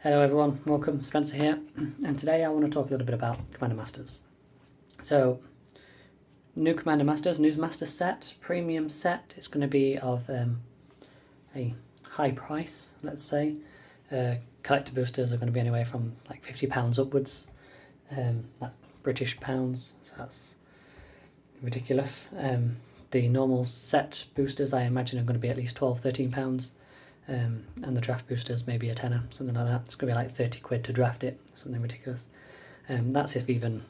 Hello everyone, welcome, Spencer here, and today I want to talk a little bit about Commander Masters. So, new Commander Masters, new Master set, premium set, it's going to be of a high price, let's say. Collector boosters are going to be anywhere from like £50 upwards, that's British pounds, so that's ridiculous. The normal set boosters I imagine are going to be at least £12-13. And the draft boosters maybe a tenner, something like that. It's going to be like 30 quid to draft it, something ridiculous. That's if even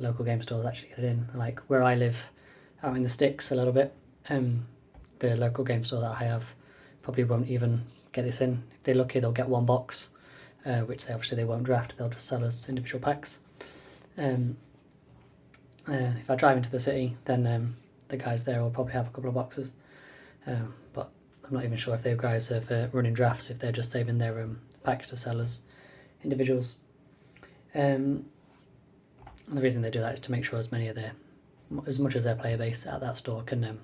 local game stores actually get it in. Like where I live, out in the sticks a little bit, the local game store that I have probably won't even get this in. If they're lucky, they'll get one box, which they won't draft. They'll just sell as individual packs. If I drive into the city, then the guys there will probably have a couple of boxes, but I'm not even sure if their guys are running drafts, if they're just saving their packs to sell as individuals. And the reason they do that is to make sure as much as their player base at that store can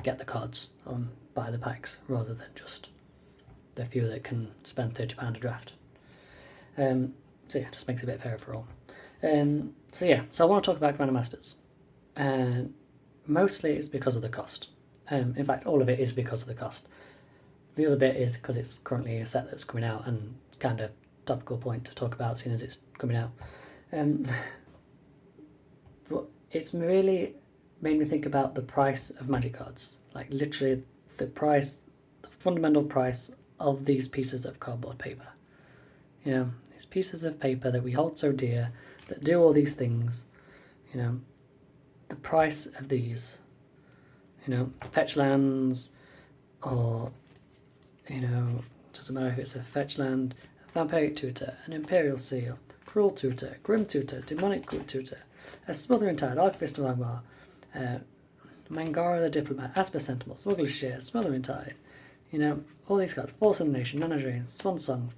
get the cards and buy the packs, rather than just the few that can spend £30 a draft. So yeah, it just makes it a bit fairer for all. So I want to talk about Commander Masters. Mostly it's because of the cost. In fact, all of it is because of the cost. The other bit is because it's currently a set that's coming out, and it's kind of a topical point to talk about seeing as it's coming out. But it's really made me think about the price of Magic cards. Like literally the fundamental price of these pieces of cardboard paper. You know, these pieces of paper that we hold so dear, that do all these things, you know, the price of these, you know, fetch lands, or, you know, doesn't matter if it's a fetch land, a vampiric tutor, an imperial seal, cruel tutor, grim tutor, demonic tutor, a smothering tide, archivist of Angmar, Mangara the diplomat, Asper sentinel, smuggler's share, smothering tide, you know, all these cards, Force of the Nation, Nanadrain, Swan Song,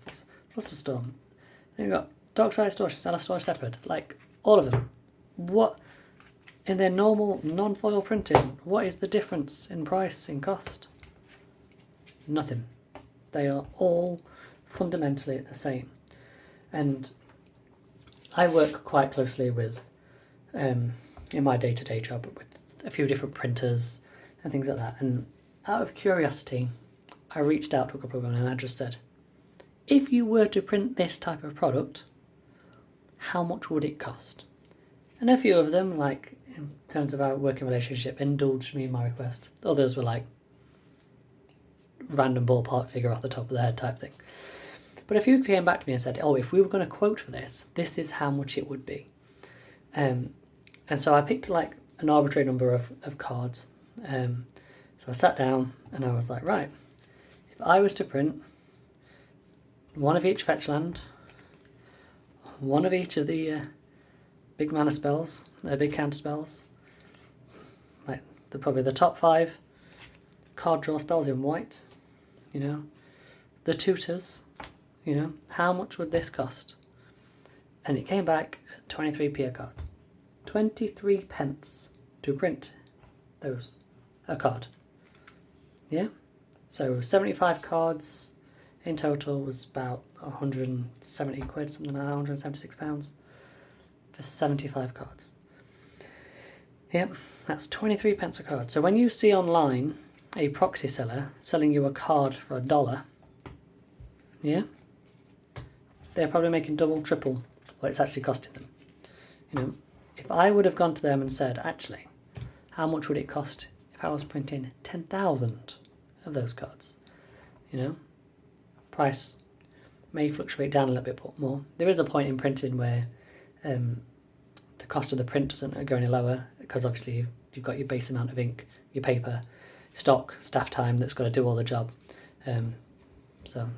Flusterstorm. Then you've got Darkside Distortion, Alastor Shepherd, like all of them. What, in their normal non-foil printing, what is the difference in price, in cost? Nothing. They are all fundamentally the same. And I work quite closely with, in my day-to-day job, with a few different printers and things like that. And out of curiosity, I reached out to a couple of them and I just said, if you were to print this type of product, how much would it cost? And a few of them, like in terms of our working relationship, indulged me in my request. Others were like random ballpark figure off the top of the head type thing. But a few came back to me and said, oh, if we were going to quote for this, this is how much it would be. And so I picked like an arbitrary number of cards. So I sat down and I was like, right, if I was to print one of each fetch land, one of each of the big mana spells, big counter spells, like probably the top 5 card draw spells in white, you know, the tutors, you know, how much would this cost? And it came back at 23p a card. 23 pence to print a card. Yeah? So 75 cards in total was about 170 quid, something like that, £176 for 75 cards. Yep, that's 23 pence a card. So when you see online a proxy seller selling you a card for $1, yeah, they're probably making double, triple what it's actually costing them. You know, if I would have gone to them and said, actually, how much would it cost if I was printing 10,000 of those cards? You know, price may fluctuate down a little bit more. There is a point in printing where the cost of the print doesn't go any lower, because obviously you've got your base amount of ink, your paper, stock, staff time that's got to do all the job. So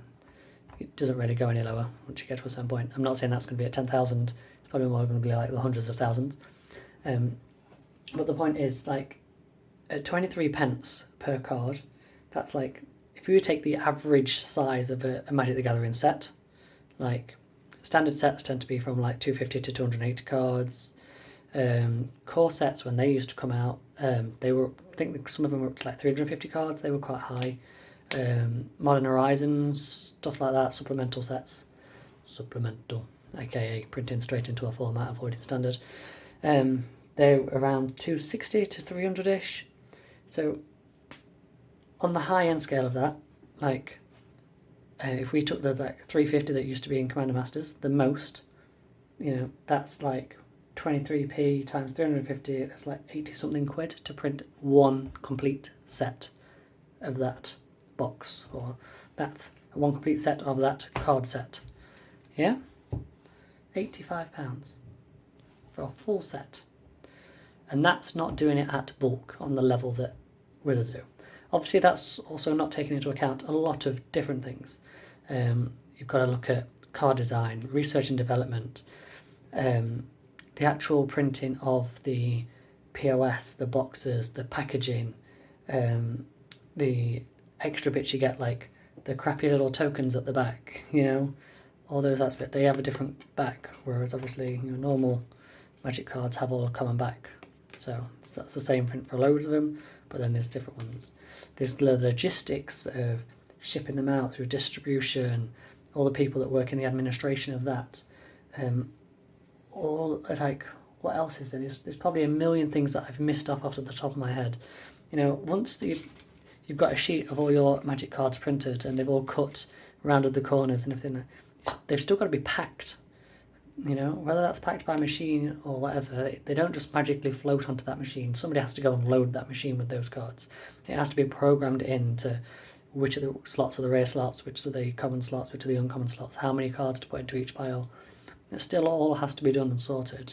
it doesn't really go any lower once you get to a certain point. I'm not saying that's going to be at 10,000. It's probably more going to be like the hundreds of thousands. But the point is, like, at 23 pence per card, that's like, if you take the average size of a Magic the Gathering set, like standard sets tend to be from like 250 to 280 cards. Core sets, when they used to come out, they were, I think some of them were up to like 350 cards. They were quite high. Modern Horizons, stuff like that, supplemental sets, supplemental, aka printing straight into a format, avoiding standard. They're around 260 to 300-ish. So on the high end scale of that, like if we took the like 350 that used to be in Commander Masters, the most, that's like 23p times 350, that's like 80 something quid to print one complete set of that box, or that one complete set of that card set. Yeah? £85 for a full set. And that's not doing it at bulk on the level that Wizards do. Obviously, that's also not taking into account a lot of different things. You've got to look at card design, research and development, the actual printing of the POS, the boxes, the packaging, the extra bits you get, like the crappy little tokens at the back, all those aspects. They have a different back, whereas obviously normal Magic cards have all a common back. So that's the same print for loads of them, but then there's different ones. There's the logistics of shipping them out through distribution, all the people that work in the administration of that. What else is there? There's probably a million things that I've missed off the top of my head. Once you've got a sheet of all your Magic cards printed and they've all cut, rounded the corners and everything, they've still got to be packed. Whether that's packed by machine or whatever, they don't just magically float onto that machine. Somebody has to go and load that machine with those cards. It has to be programmed into which of the slots are the rare slots, which are the common slots, which are the uncommon slots, how many cards to put into each pile. It still all has to be done and sorted,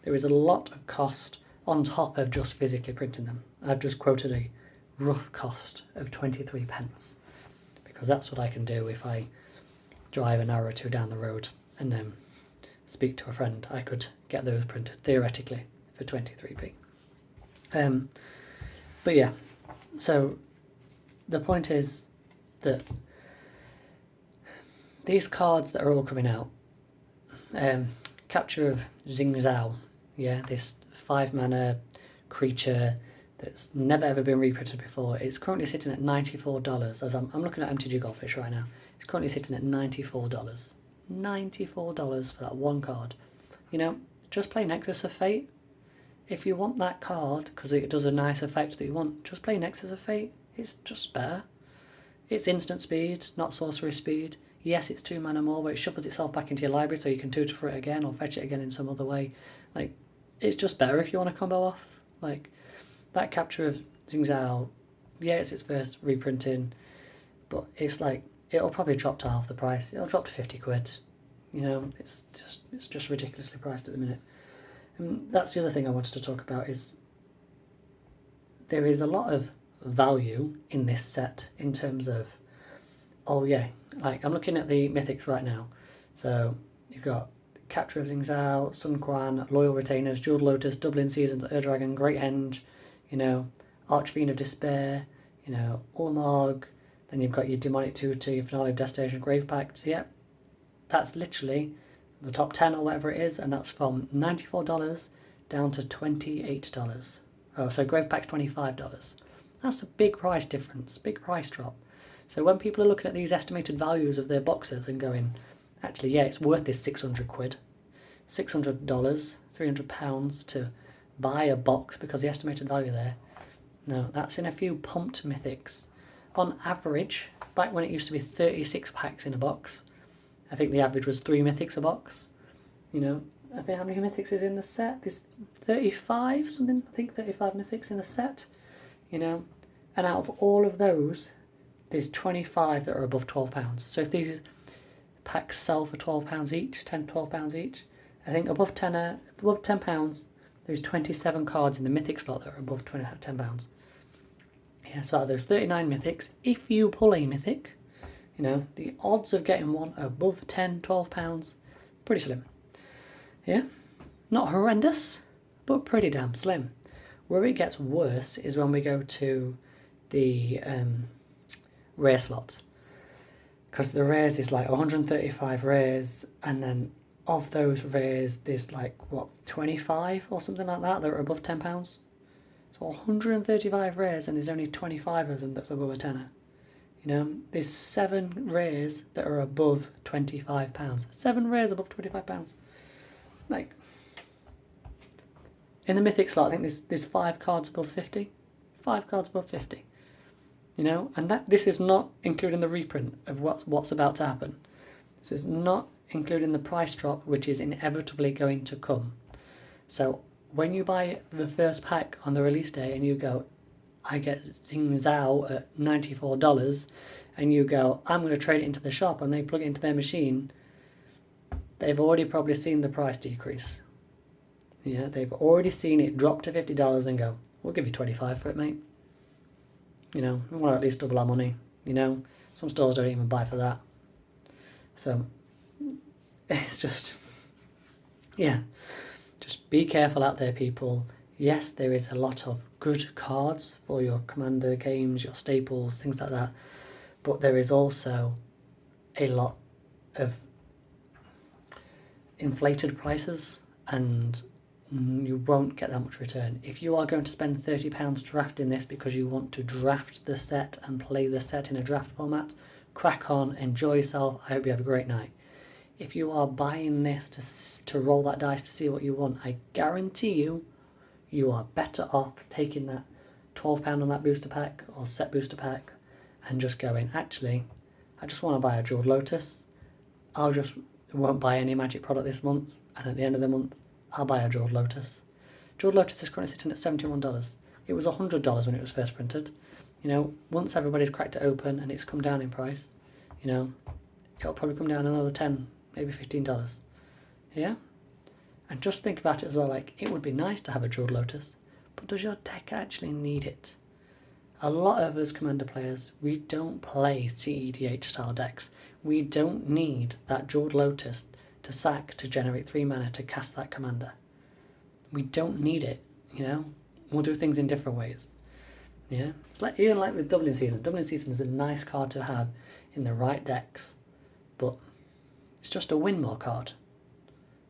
There is a lot of cost on top of just physically printing them. I've just quoted a rough cost of 23 pence, because that's what I can do if I drive an hour or two down the road and speak to a friend. I could get those printed theoretically for 23p. But yeah, so the point is that these cards that are all coming out, Capture of Xing Zhao, this 5-mana creature that's never ever been reprinted before. It's currently sitting at $94. As I'm looking at MTG Goldfish right now. It's currently sitting at $94. $94 for that one card. Just play Nexus of Fate. If you want that card, because it does a nice effect that you want, just play Nexus of Fate. It's just better. It's instant speed, not sorcery speed. Yes, it's 2 mana more, but it shuffles itself back into your library so you can tutor for it again or fetch it again in some other way. It's just better if you want to combo off. That Capture of Xing Zhao, it's its first reprinting, but it's it'll probably drop to half the price. It'll drop to 50 quid. It's just ridiculously priced at the minute. And that's the other thing I wanted to talk about is there is a lot of value in this set in terms of, I'm looking at the mythics right now. So you've got Capture of Xing Zhao, Sun Quan, Loyal Retainers, Jeweled Lotus, Dublin Seasons, Ur-Dragon, Great Henge, Archfiend of Despair, Ulamog. Then you've got your Demonic Tutor, your Finale of Destination, Grave Pact. Yep, that's literally the top 10 or whatever it is, and that's from $94 down to $28. Oh, so Grave Pact's $25. That's a big price difference, big price drop. So when people are looking at these estimated values of their boxes and going, actually, it's worth this 600 quid, $600, £300 to buy a box because the estimated value there. No, that's in a few pumped mythics. On average, back when it used to be 36 packs in a box, I think the average was 3 mythics a box. I think how many mythics is in the set? There's 35 something. I think 35 mythics in the set. And out of all of those, there's 25 that are above £12. So if these packs sell for £12 each, £12 each, I think above £10, there's 27 cards in the mythic slot that are above £10. Yeah, so out of those 39 mythics, if you pull a mythic, the odds of getting one above £10-12, pretty slim. Yeah, not horrendous, but pretty damn slim. Where it gets worse is when we go to the rare slot, because the rares is 135 rares, and then of those rares there's 25 or something like that are above £10. So 135 rares and there's only 25 of them that's above a tenner. You know, there's 7 rares that are above £25. 7 rares above £25. Like, in the Mythic slot, I think there's 5 cards above 50. 5 cards above 50. You know, and this is not including the reprint of what's about to happen. This is not including the price drop, which is inevitably going to come. So when you buy the first pack on the release day and you go, I get Xing Zhao at $94, and you go, I'm going to trade it into the shop, and they plug it into their machine, they've already probably seen the price decrease. Yeah, they've already seen it drop to $50 and go, we'll give you 25 for it, mate. You know, we want to at least double our money. You know, some stores don't even buy for that. So it's just, yeah, just be careful out there, people. Yes, there is a lot of good cards for your Commander games, your staples, things like that. But there is also a lot of inflated prices, and you won't get that much return. If you are going to spend £30 drafting this because you want to draft the set and play the set in a draft format, crack on, enjoy yourself. I hope you have a great night. If you are buying this to roll that dice to see what you want, I guarantee you are better off taking that £12 on that booster pack or set booster pack and just going, actually, I just want to buy a Jeweled Lotus. Won't buy any Magic product this month, and at the end of the month, I'll buy a Jeweled Lotus. Jeweled Lotus is currently sitting at $71. It was $100 when it was first printed. You know, once everybody's cracked it open and it's come down in price, you know, it'll probably come down another $10, maybe $15. Yeah? And just think about it as well, like, it would be nice to have a Jeweled Lotus, but does your deck actually need it? A lot of us Commander players, we don't play CEDH style decks. We don't need that Jeweled Lotus to sack to generate 3 mana to cast that Commander. We don't need it, you know? We'll do things in different ways. Yeah? It's like, even like with Dublin Season. Dublin Season is a nice card to have in the right decks, but it's just a win more card.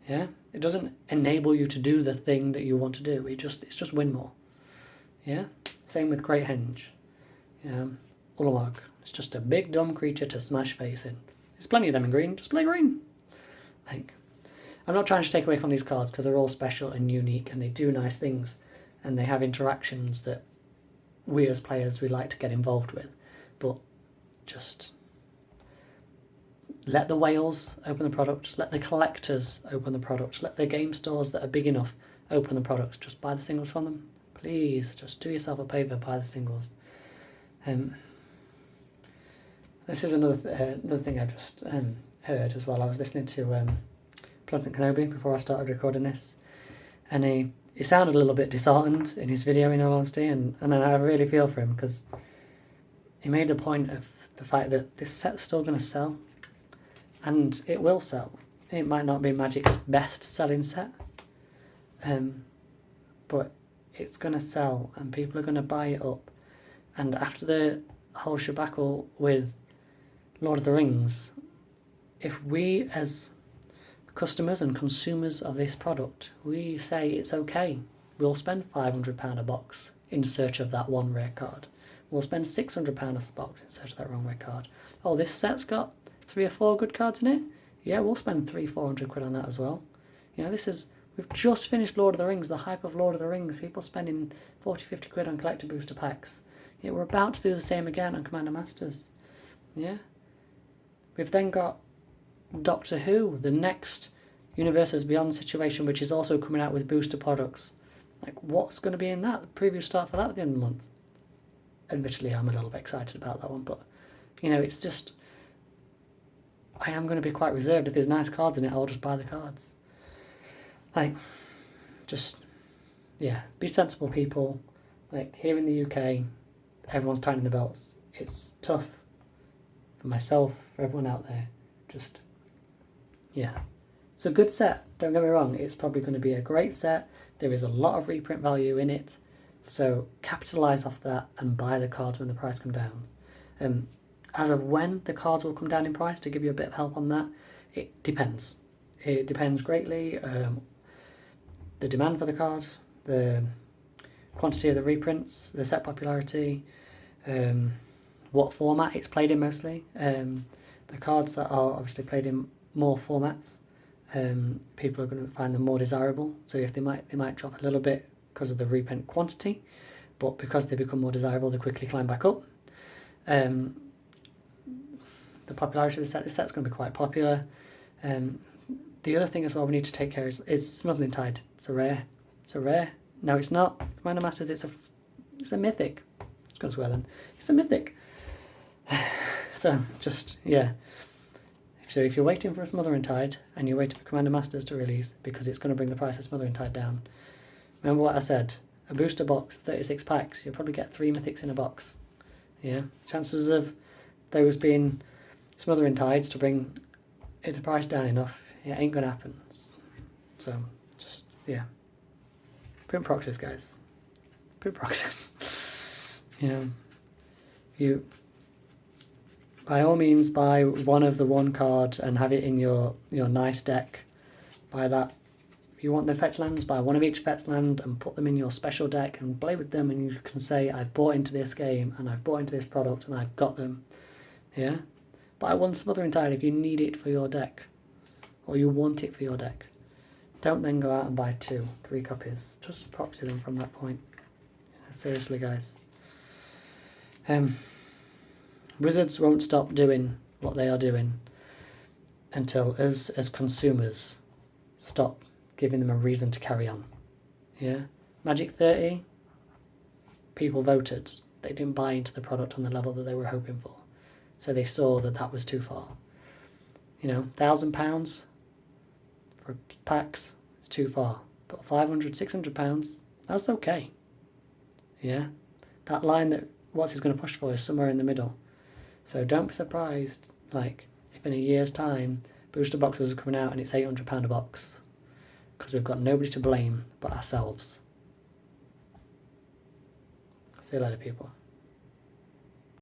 Yeah? It doesn't enable you to do the thing that you want to do. It's just win more. Yeah? Same with Great Henge. You know, Ulamog. It's just a big dumb creature to smash face in. There's plenty of them in green. Just play green. Like, I'm not trying to take away from these cards because they're all special and unique and they do nice things and they have interactions that we as players we like to get involved with. But just let the whales open the product. Let the collectors open the product. Let the game stores that are big enough open the products. Just buy the singles from them. Please, just do yourself a favour, buy the singles. This is another thing I just heard as well. I was listening to Pleasant Kenobi before I started recording this, and he sounded a little bit disheartened in his video, in all honesty, and I really feel for him because he made a point of the fact that this set's still going to sell, and it will sell. It might not be Magic's best selling set, but it's going to sell and people are going to buy it up. And after the whole shebackle with Lord of the Rings, if we as customers and consumers of this product, we say it's okay, we'll spend £500 a box in search of that one rare card. We'll spend £600 a box in search of that wrong rare card. Oh, this set's got 3 or 4 good cards in it? Yeah, we'll spend £300-400 on that as well. You know, we've just finished Lord of the Rings, the hype of Lord of the Rings, people spending 40-50 quid on collector booster packs. Yeah, we're about to do the same again on Commander Masters. Yeah? We've then got Doctor Who, the next Universes Beyond situation, which is also coming out with booster products. Like, what's going to be in that? The preview start for that at the end of the month. Admittedly, I'm a little bit excited about that one, but, you know, it's just, I am going to be quite reserved. If there's nice cards in it, I'll just buy the cards. Like, just, yeah, be sensible, people. Like, here in the UK, everyone's tightening the belts. It's tough for myself, for everyone out there. Just, yeah. It's a good set, don't get me wrong. It's probably going to be a great set. There is a lot of reprint value in it. So capitalise off that and buy the cards when the price comes down. As of when the cards will come down in price, to give you a bit of help on that, it depends. It depends greatly. The demand for the cards, the quantity of the reprints, the set popularity, what format it's played in mostly. The cards that are obviously played in more formats, people are going to find them more desirable. So if they might drop a little bit because of the reprint quantity, but because they become more desirable, they quickly climb back up. The popularity of this set's going to be quite popular. The other thing as well we need to take care is Smuggling Tide. It's a rare. No, it's not. Commander Masters, it's a mythic. I was going to swear then. It's a mythic. So, just, yeah. So if you're waiting for a Smothering Tide, and you're waiting for Commander Masters to release, because it's going to bring the price of Smothering Tide down, remember what I said. A booster box, 36 packs, you'll probably get 3 mythics in a box. Yeah? Chances of those being Smothering Tides to bring the price down enough, it ain't going to happen. So, just, yeah. Print proxies, guys. Print proxies. You, by all means, buy one of the one card and have it in your nice deck. Buy that. If you want the fetch lands, buy one of each fetch land and put them in your special deck and play with them, and you can say, I've bought into this game and I've bought into this product and I've got them. Yeah? Buy one Smothering Tide if you need it for your deck, or you want it for your deck. Don't then go out and buy 2, 3 copies. Just proxy them from that point. Seriously, guys. Wizards won't stop doing what they are doing until us as consumers stop giving them a reason to carry on. Yeah? Magic 30, people voted. They didn't buy into the product on the level that they were hoping for. So they saw that that was too far. £1,000 for packs is too far. But £500, £600, that's okay. Yeah? That line that Watts is going to push for is somewhere in the middle. So don't be surprised, if in a year's time, booster boxes are coming out and it's £800 a box. Because we've got nobody to blame but ourselves. See you later, people.